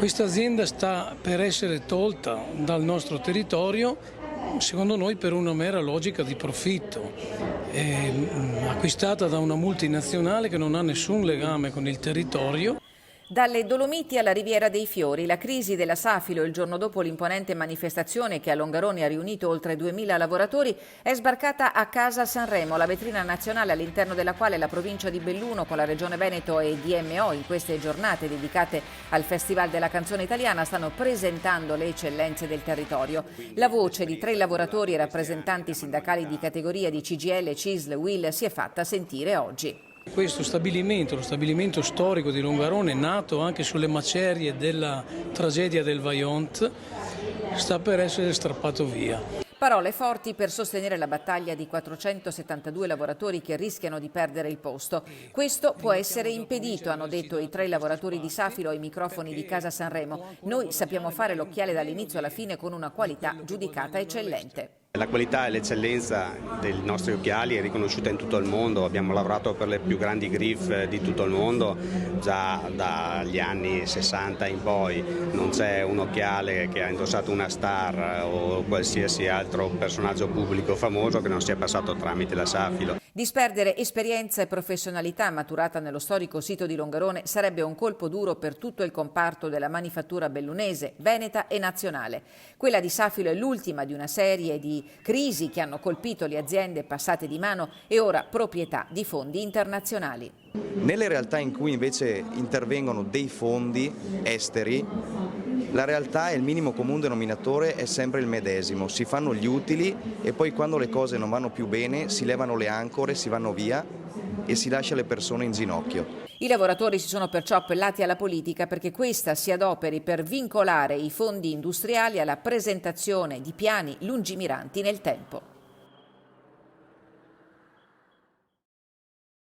Questa azienda sta per essere tolta dal nostro territorio, secondo noi per una mera logica di profitto, acquistata da una multinazionale che non ha nessun legame con il territorio. Dalle Dolomiti alla Riviera dei Fiori, la crisi della Safilo il giorno dopo l'imponente manifestazione che a Longarone ha riunito oltre 2000 lavoratori è sbarcata a Casa Sanremo, la vetrina nazionale all'interno della quale la provincia di Belluno con la regione Veneto e DMO in queste giornate dedicate al Festival della canzone italiana stanno presentando le eccellenze del territorio. La voce di 3 lavoratori e rappresentanti sindacali di categoria di CGIL, CISL, UIL si è fatta sentire oggi. Questo stabilimento, lo stabilimento storico di Longarone, nato anche sulle macerie della tragedia del Vajont, sta per essere strappato via. Parole forti per sostenere la battaglia di 472 lavoratori che rischiano di perdere il posto. Questo può essere impedito, hanno detto i 3 lavoratori di Safilo ai microfoni di Casa Sanremo. Noi sappiamo fare l'occhiale dall'inizio alla fine con una qualità giudicata eccellente. La qualità e l'eccellenza dei nostri occhiali è riconosciuta in tutto il mondo, abbiamo lavorato per le più grandi griff di tutto il mondo già dagli anni 60 in poi, non c'è un occhiale che ha indossato una star o qualsiasi altro personaggio pubblico famoso che non sia passato tramite la Safilo. Disperdere esperienza e professionalità maturata nello storico sito di Longarone sarebbe un colpo duro per tutto il comparto della manifattura bellunese, veneta e nazionale. Quella di Safilo è l'ultima di una serie di crisi che hanno colpito le aziende passate di mano e ora proprietà di fondi internazionali. Nelle realtà in cui invece intervengono dei fondi esteri, la realtà e il minimo comune denominatore è sempre il medesimo, si fanno gli utili e poi quando le cose non vanno più bene si levano le ancore, si vanno via e si lascia le persone in ginocchio. I lavoratori si sono perciò appellati alla politica perché questa si adoperi per vincolare i fondi industriali alla presentazione di piani lungimiranti nel tempo.